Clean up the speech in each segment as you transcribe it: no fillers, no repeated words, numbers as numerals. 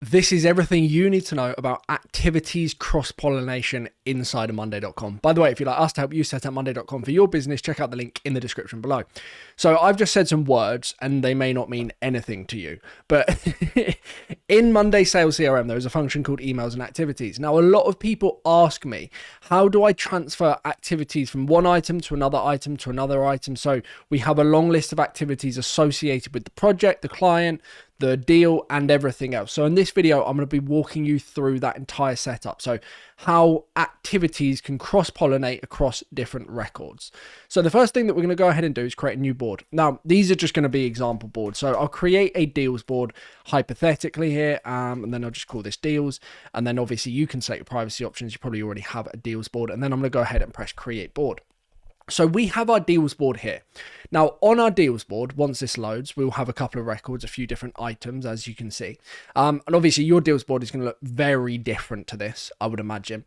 This is everything you need to know about activities cross-pollination inside of Monday.com. By the way, if you'd like us to help you set up Monday.com for your business, check out the link in the description below. So I've just said some words and they may not mean anything to you, but in Monday Sales CRM, there is a function called emails and activities. Now, a lot of people ask me, how do I transfer activities from one item to another item to another item? So we have a long list of activities associated with the project, the client, the deal, and everything else. So in this video, I'm going to be walking you through that entire setup. So how activities can cross-pollinate across different records. So the first thing that we're going to go ahead and do is create a new board. Now, these are just going to be example boards. So I'll create a deals board hypothetically here, and then I'll just call this deals. And then obviously you can set your privacy options. You probably already have a deals board. And then I'm going to go ahead and press create board. So we have our deals board here. Now on our deals board, once this loads, we'll have a couple of records, a few different items, as you can see. And obviously your deals board is going to look very different to this, I would imagine.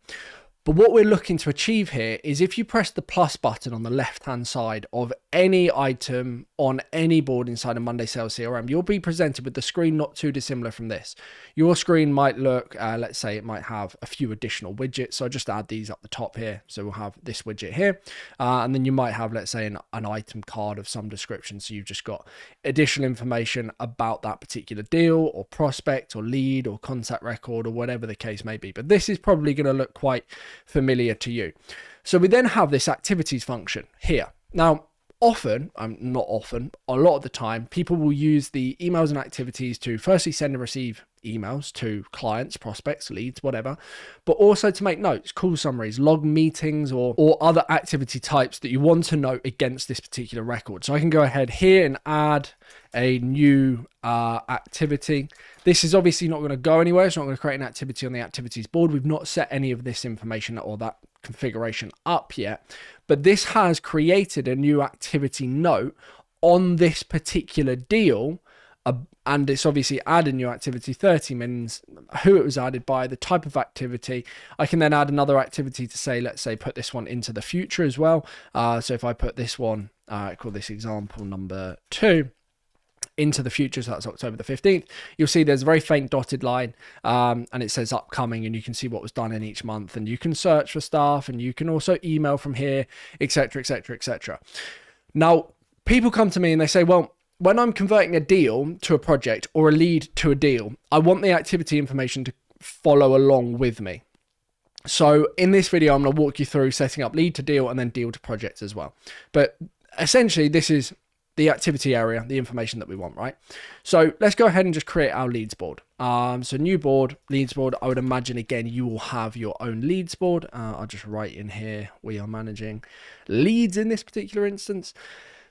But what we're looking to achieve here is if you press the plus button on the left-hand side of any item on any board inside of Monday Sales CRM, you'll be presented with the screen not too dissimilar from this. Your screen might look, let's say it might have a few additional widgets. So I just add these up the top here. So we'll have this widget here. And then you might have, let's say, an item card of some description. So you've just got additional information about that particular deal or prospect or lead or contact record or whatever the case may be. But this is probably going to look quite familiar to you. So we then have this activities function here. Now, not often, a lot of the time, people will use the emails and activities to firstly send and receive emails to clients, prospects, leads, whatever, but also to make notes, call summaries, log meetings, or other activity types that you want to note against this particular record. So I can go ahead here and add a new activity. This is obviously not going to go anywhere. It's not going to create an activity on the activities board. We've not set any of this information or that configuration up yet, but this has created a new activity note on this particular deal. And it's obviously added new activity. 30 means who it was added by, the type of activity. I can then add another activity to say, let's say, put this one into the future as well. So if I put this one, I call this example number 2, into the future, so that's October the 15th, you'll see there's a very faint dotted line, and it says upcoming, and you can see what was done in each month, and you can search for stuff, and you can also email from here, etc., etc., etc. Now, people come to me and they say, well, when I'm converting a deal to a project or a lead to a deal, I want the activity information to follow along with me. So in this video, I'm going to walk you through setting up lead to deal and then deal to project as well. But essentially, this is the activity area, the information that we want, right? So let's go ahead and just create our leads board. So new board, leads board. I would imagine, again, you will have your own leads board. I'll just write in here, we are managing leads in this particular instance.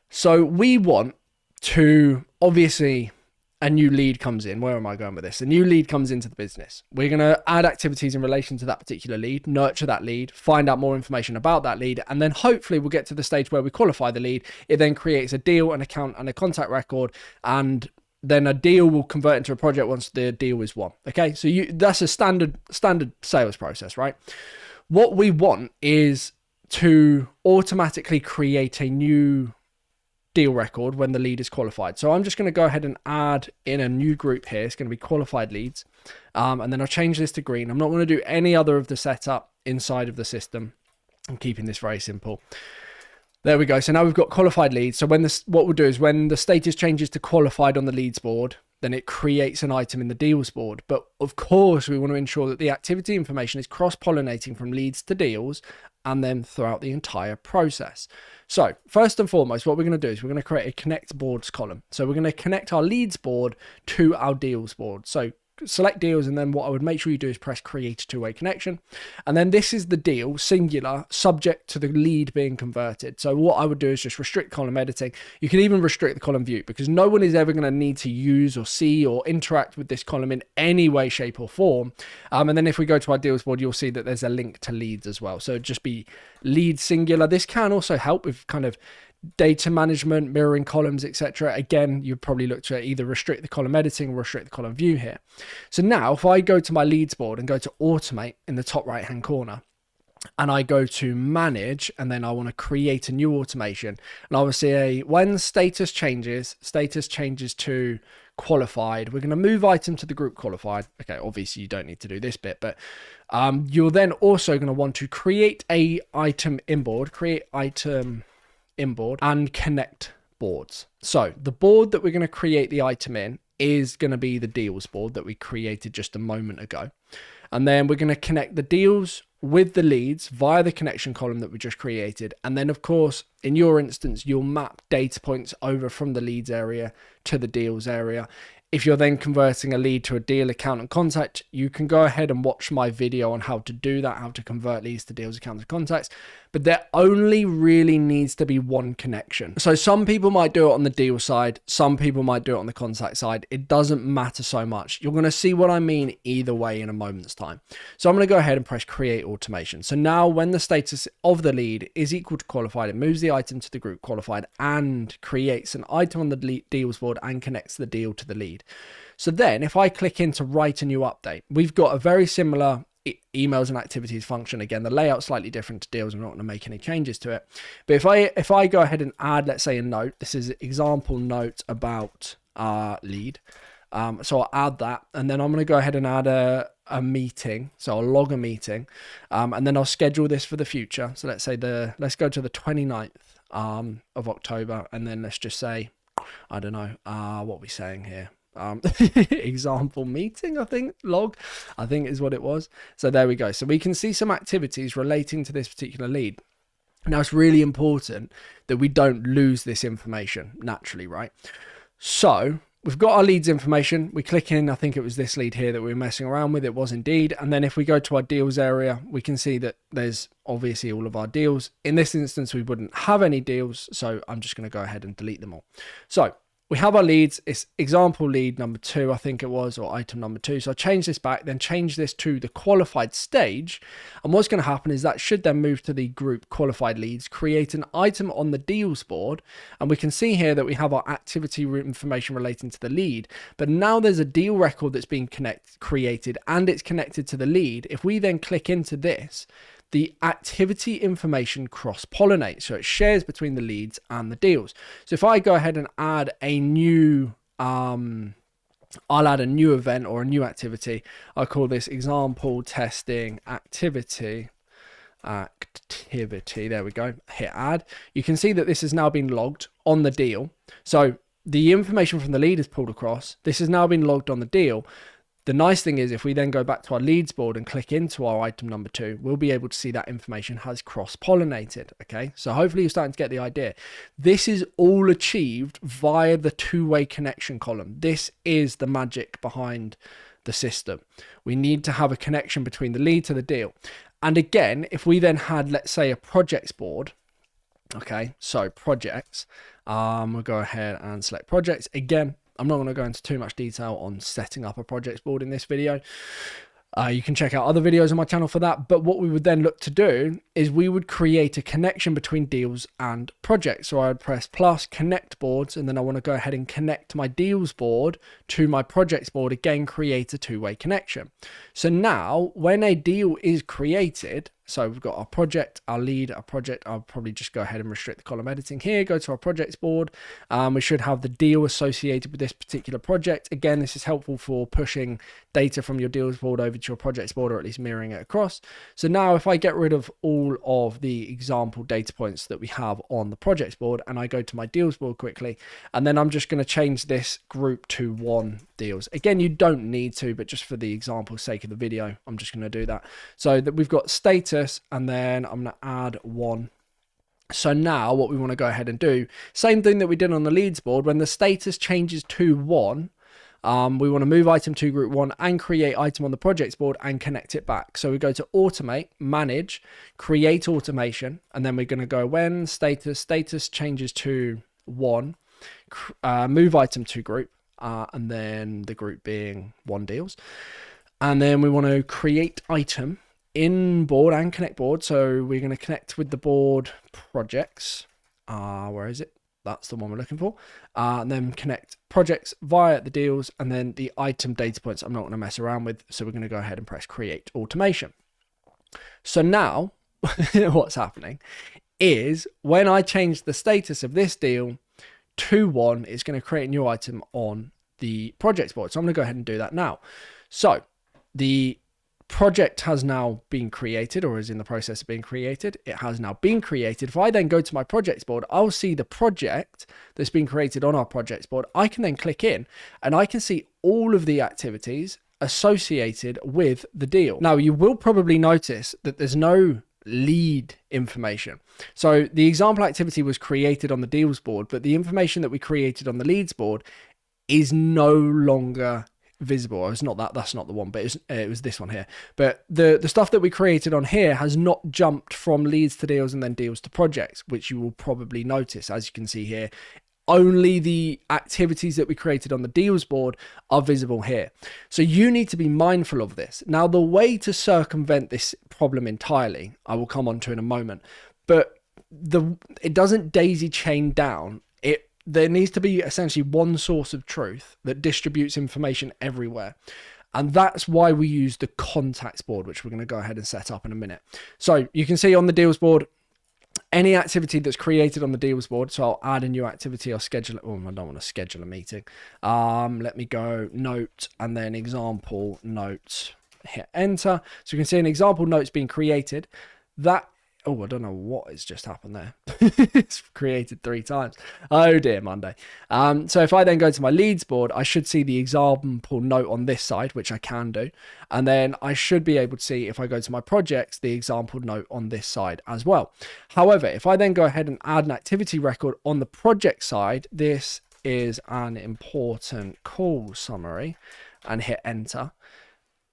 So we want to, obviously, a new lead comes in. Where am I going with this? A new lead comes into the business. We're going to add activities in relation to that particular lead, nurture that lead, find out more information about that lead, and then hopefully we'll get to the stage where we qualify the lead. It then creates a deal, an account, and a contact record, and then a deal will convert into a project once the deal is won. Okay, so that's a standard sales process, right? What we want is to automatically create a new deal record when the lead is qualified. So I'm just going to go ahead and add in a new group here. It's going to be qualified leads. And then I'll change this to green. I'm not going to do any other of the setup inside of the system. I'm keeping this very simple. There we go. So now we've got qualified leads. So what we'll do is when the status changes to qualified on the leads board, then it creates an item in the deals board. But of course, we want to ensure that the activity information is cross-pollinating from leads to deals and then throughout the entire process. So first and foremost, what we're going to do is we're going to create a connect boards column. So we're going to connect our leads board to our deals board. So select deals, and then what I would make sure you do is press create a two-way connection. And then this is the deal, singular, subject to the lead being converted. So what I would do is just restrict column editing. You can even restrict the column view because no one is ever going to need to use or see or interact with this column in any way, shape or form. And then if we go to our deals board, you'll see that there's a link to leads as well. So just be lead singular. This can also help with kind of data management, mirroring columns, etc. Again, you'd probably look to either restrict the column editing or restrict the column view here. So now if I go to my leads board and go to automate in the top right hand corner, and I go to manage, and then I want to create a new automation, and I will say when status changes to qualified. We're going to move item to the group qualified. Okay, obviously you don't need to do this bit, but you're then also going to want to create a item inboard, and connect boards. So the board that we're going to create the item in is going to be the deals board that we created just a moment ago. And then we're going to connect the deals with the leads via the connection column that we just created. And then of course, in your instance, you'll map data points over from the leads area to the deals area. If you're then converting a lead to a deal account and contact, you can go ahead and watch my video on how to do that, how to convert leads to deals, accounts, and contacts. But there only really needs to be one connection. So some people might do it on the deal side. Some people might do it on the contact side. It doesn't matter so much. You're going to see what I mean either way in a moment's time. So I'm going to go ahead and press create automation. So now when the status of the lead is equal to qualified, it moves the item to the group qualified and creates an item on the deals board and connects the deal to the lead. So then if I click into write a new update, we've got a very similar emails and activities function. Again, the layout's slightly different to deals. I'm not going to make any changes to it. But if I go ahead and add, let's say, a note, this is an example note about lead. So I'll add that, and then I'm going to go ahead and add a meeting. So I'll log a meeting, and then I'll schedule this for the future. So let's say let's go to the 29th of October, and then let's just say, I don't know, what are we saying here? Example meeting, I think is what it was. So there we go. So we can see some activities relating to this particular lead. Now it's really important that we don't lose this information naturally, right? So we've got our leads information. We click in, I think it was this lead here that we were messing around with. It was indeed. And then if we go to our deals area, we can see that there's obviously all of our deals. In this instance, we wouldn't have any deals. So I'm just going to go ahead and delete them all. So we have our leads. It's example lead number 2, I think it was, or item number 2. So I change this back, then change this to the qualified stage. And what's going to happen is that should then move to the group qualified leads, create an item on the deals board. And we can see here that we have our activity information relating to the lead. But now there's a deal record that's being created and it's connected to the lead. If we then click into this, the activity information cross-pollinates, so it shares between the leads and the deals. So if I go ahead and add a new, I'll add a new event or a new activity. I'll call this example testing activity. There we go. Hit add. You can see that this has now been logged on the deal. So the information from the lead is pulled across. This has now been logged on the deal. The nice thing is if we then go back to our leads board and click into our item number 2, we'll be able to see that information has cross-pollinated. Okay, so hopefully you're starting to get the idea. This is all achieved via the two-way connection column. This is the magic behind the system. We need to have a connection between the lead to the deal. And again, if we then had, let's say, a projects board, okay, so projects, we'll go ahead and select projects. Again, I'm not going to go into too much detail on setting up a projects board in this video. You can check out other videos on my channel for that. But what we would then look to do is we would create a connection between deals and projects. So I would press plus connect boards, and then I want to go ahead and connect my deals board to my projects board. Again, create a two-way connection. So now when a deal is created, so we've got our project, our lead, our project. I'll probably just go ahead and restrict the column editing here. Go to our projects board. We should have the deal associated with this particular project. Again, this is helpful for pushing data from your deals board over to your projects board, or at least mirroring it across. So now if I get rid of all of the example data points that we have on the projects board and I go to my deals board quickly, and then I'm just going to change this group to 1 deals. Again, you don't need to, but just for the example sake of the video, I'm just going to do that. So that we've got status, and then I'm going to add 1. So now what we want to go ahead and do, same thing that we did on the leads board, when the status changes to 1, we want to move item to group 1 and create item on the projects board and connect it back. So we go to automate, manage, create automation, and then we're going to go when status changes to 1, move item to group, and then the group being 1 deals. And then we want to create item in board and connect board. So we're going to connect with the board projects. Where is it? That's the one we're looking for. And then connect projects via the deals, and then the item data points I'm not going to mess around with. So we're going to go ahead and press create automation. So now what's happening is when I change the status of this deal to 1, it's going to create a new item on the projects board. So I'm going to go ahead and do that now. So the project has now been created, or is in the process of being created. It has now been created. If I then go to my projects board, I'll see the project that's been created on our projects board. I can then click in and I can see all of the activities associated with the deal. Now, you will probably notice that there's no lead information. So the example activity was created on the deals board, but the information that we created on the leads board is no longer visible. It's not that, that's not the one, but it was this one here. But the stuff that we created on here has not jumped from leads to deals and then deals to projects, which you will probably notice. As you can see here, only the activities that we created on the deals board are visible here. So you need to be mindful of this. Now, the way to circumvent this problem entirely, I will come on to in a moment, but it doesn't daisy chain down. There needs to be essentially one source of truth that distributes information everywhere. And that's why we use the contacts board, which we're going to go ahead and set up in a minute. So you can see on the deals board, any activity that's created on the deals board. So I'll add a new activity. I'll schedule it. Oh, I don't want to schedule a meeting. Let me go note and then example note, hit enter. So you can see an example note's been created. Oh, I don't know what has just happened there. It's created 3 times. Oh dear, Monday. So if I then go to my leads board, I should see the example note on this side, which I can do. And then I should be able to see, if I go to my projects, the example note on this side as well. However, if I then go ahead and add an activity record on the project side, this is an important call summary, and hit enter.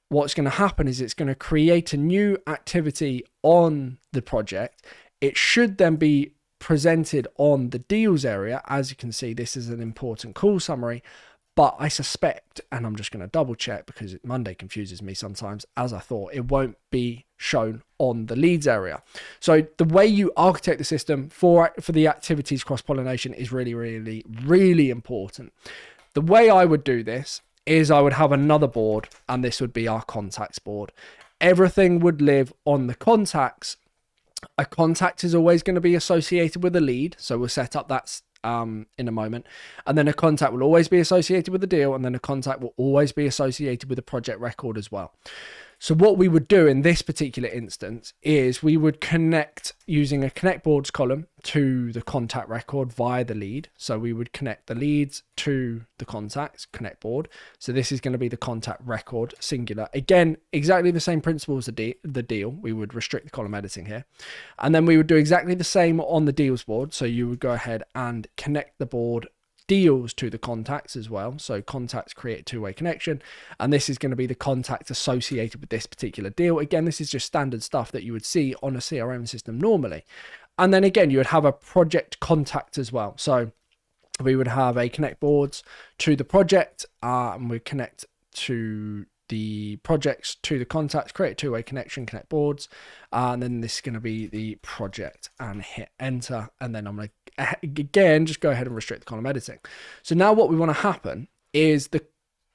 What's going to happen is it's going to create a new activity on the project. It should then be presented on the deals area. As you can see, this is an important call summary, but I suspect, and I'm just going to double check because Monday confuses me sometimes, as I thought, it won't be shown on the leads area. So the way you architect the system for the activities cross-pollination is really, really, really important. The way I would do this is I would have another board, and this would be our contacts board. Everything would live on the contacts. A contact is always going to be associated with a lead, so we'll set up that in a moment. And then a contact will always be associated with the deal, and then a contact will always be associated with the project record as well. So what we would do in this particular instance is we would connect using a connect boards column to the contact record via the lead. So we would connect the leads to the contacts connect board. So this is going to be the contact record singular. Again, exactly the same principle as the deal. We would restrict the column editing here. And then we would do exactly the same on the deals board. So you would go ahead and connect the board deals to the contacts as well. So contacts create a two-way connection, and this is going to be the contact associated with this particular deal. Again, this is just standard stuff that you would see on a CRM system normally. And then again, you would have a project contact as well. So we would have a connect boards to the project, and we connect to the projects to the contacts, create a two-way connection, connect boards, and then this is going to be the project, and hit enter. And then I'm going to again just go ahead and restrict the column editing. So now what we want to happen is the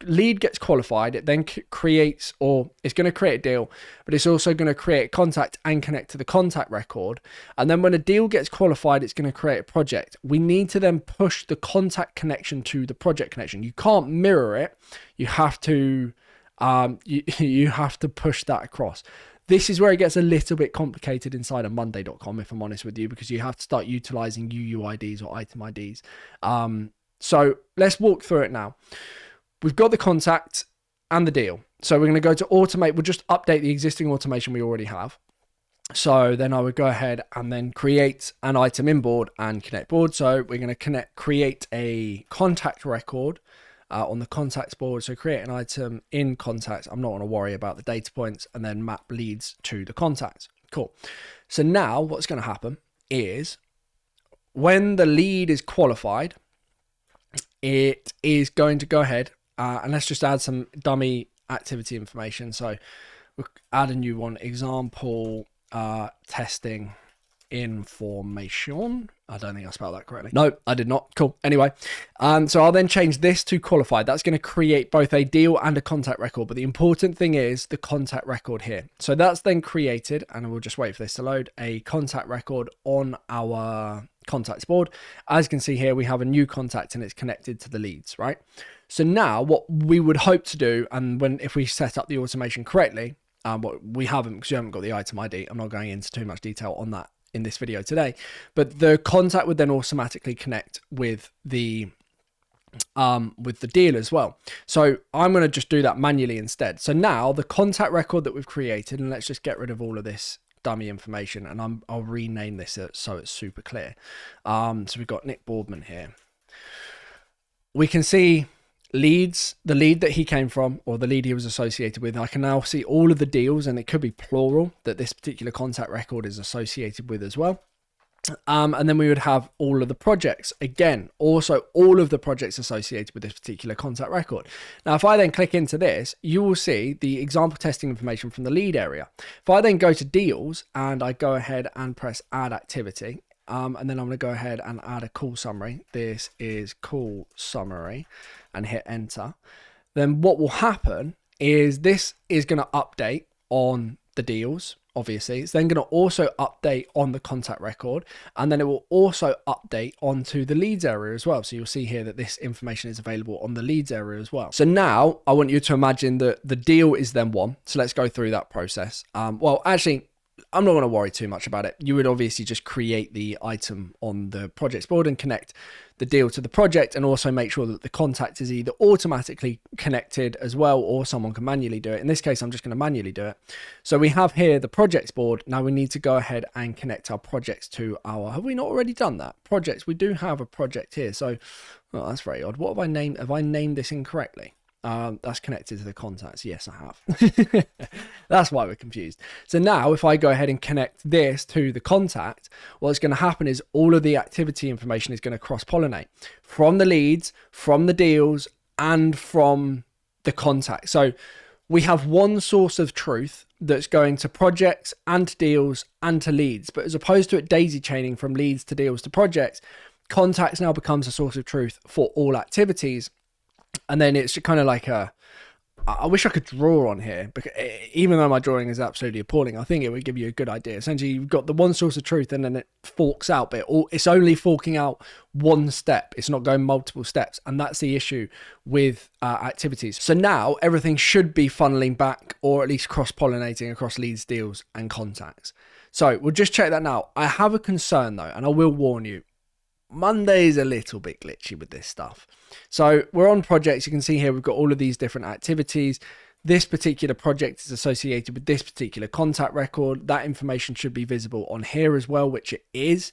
lead gets qualified. It then creates, or it's going to create a deal, but it's also going to create a contact and connect to the contact record. And then when a deal gets qualified, it's going to create a project. We need to then push the contact connection to the project connection. You can't mirror it. You have to you have to push that across. This is where it gets a little bit complicated inside of Monday.com, if I'm honest with you, because you have to start utilizing UUIDs or item IDs. So let's walk through it now. We've got the contact and the deal. So we're going to go to automate. We'll just update the existing automation we already have. So then I would go ahead and then create an item in board and connect board. So we're going to create a contact record on the contacts board. So create an item in contacts. I'm not going to worry about the data points, and then map leads to the contacts. Cool. So now what's going to happen is when the lead is qualified, it is going to go ahead and let's just add some dummy activity information. So we'll add a new one, example testing information. I don't think I spelled that correctly. No, I did not. Cool. Anyway, so I'll then change this to qualified. That's going to create both a deal and a contact record. But the important thing is the contact record here. So that's then created, and we'll just wait for this to load, a contact record on our contacts board. As you can see here, we have a new contact and it's connected to the leads, right? So now what we would hope to do, and if we set up the automation correctly, what we haven't, because you haven't got the item ID. I'm not going into too much detail on that in this video today, but the contact would then automatically connect with the deal as well. So I'm going to just do that manually instead. So now the contact record that we've created, and let's just get rid of all of this dummy information, and I'll rename this so it's super clear. So we've got Nick Boardman here. We can see leads, the lead that he came from, or the lead he was associated with. I can now see all of the deals, and it could be plural, that this particular contact record is associated with as well. And then we would have all of the projects. Again, also all of the projects associated with this particular contact record. Now, if I then click into this, you will see the example testing information from the lead area. If I then go to deals and I go ahead and press add activity, and then I'm going to go ahead and add a call summary. This is call summary, and hit enter. Then what will happen is this is going to update on the deals. Obviously, it's then going to also update on the contact record, and then it will also update onto the leads area as well. So you'll see here that this information is available on the leads area as well. So now I want you to imagine that the deal is then one. So let's go through that process. Well, actually, I'm not going to worry too much about it. You would obviously just create the item on the projects board and connect the deal to the project, and also make sure that the contact is either automatically connected as well, or someone can manually do it. In this case, I'm just going to manually do it. So we have here the projects board. Now we need to go ahead and connect our projects to our, have we not already done that? Projects, we do have a project here. So, well, that's very odd. What have I named? Have I named this incorrectly? That's connected to the contacts. Yes, I have. That's why we're confused. So now if I go ahead and connect this to the contact, what's going to happen is all of the activity information is going to cross-pollinate from the leads, from the deals, and from the contact. So we have one source of truth that's going to projects and to deals and to leads. But as opposed to it daisy chaining from leads to deals to projects, contacts now becomes a source of truth for all activities. And then it's kind of like I wish I could draw on here, because even though my drawing is absolutely appalling, I think it would give you a good idea. Essentially, you've got the one source of truth, and then it forks out, but it's only forking out one step. It's not going multiple steps. And that's the issue with activities. So now everything should be funneling back, or at least cross-pollinating across leads, deals, and contacts. So we'll just check that now. I have a concern though, and I will warn you. Monday is a little bit glitchy with this stuff. So we're on projects. You can see here we've got all of these different activities. This particular project is associated with this particular contact record. That information should be visible on here as well, which it is.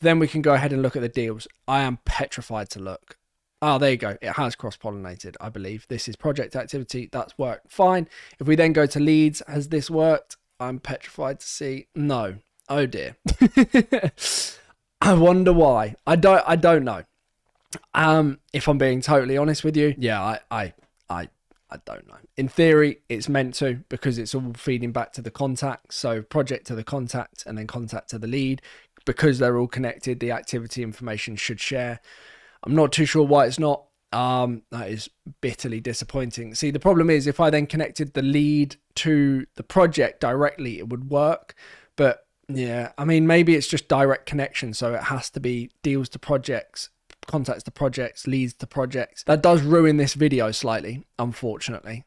Then we can go ahead and look at the deals. I am petrified to look. Oh, there you go. It has cross-pollinated, I believe. This is project activity. That's worked fine. If we then go to leads, has this worked? I'm petrified to see. No. Oh dear. I wonder why. I don't know. If I'm being totally honest with you, yeah, I don't know. In theory, it's meant to, because it's all feeding back to the contact. So project to the contact, and then contact to the lead. Because they're all connected, the activity information should share. I'm not too sure why it's not. That is bitterly disappointing. See, the problem is if I then connected the lead to the project directly, it would work. But yeah, I mean, maybe it's just direct connection. So it has to be deals to projects, contacts to projects, leads to projects. That does ruin this video slightly, unfortunately.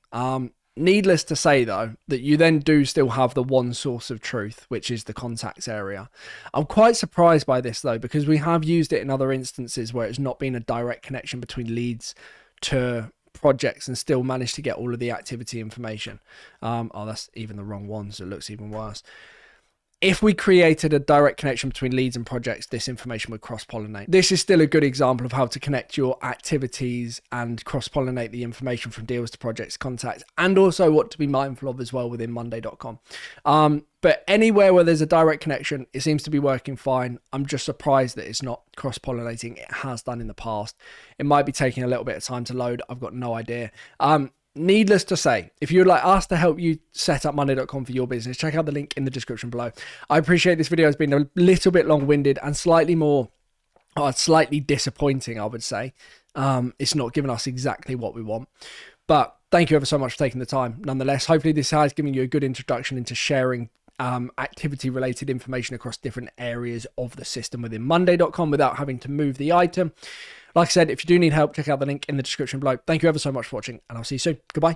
Needless to say, though, that you then do still have the one source of truth, which is the contacts area. I'm quite surprised by this, though, because we have used it in other instances where it's not been a direct connection between leads to projects and still managed to get all of the activity information. Oh, that's even the wrong one, so it looks even worse. If we created a direct connection between leads and projects, this information would cross-pollinate. This is still a good example of how to connect your activities and cross-pollinate the information from deals to projects, contacts, and also what to be mindful of as well within Monday.com. But anywhere where there's a direct connection, it seems to be working fine. I'm just surprised that it's not cross-pollinating. It has done in the past. It might be taking a little bit of time to load. I've got no idea. needless to say, if you would like us to help you set up Monday.com for your business, check out the link in the description below. I appreciate this video has been a little bit long-winded and slightly disappointing, I would say. It's not giving us exactly what we want. But thank you ever so much for taking the time. Nonetheless, hopefully this has given you a good introduction into sharing activity-related information across different areas of the system within Monday.com without having to move the item. Like I said, if you do need help, check out the link in the description below. Thank you ever so much for watching, and I'll see you soon. Goodbye.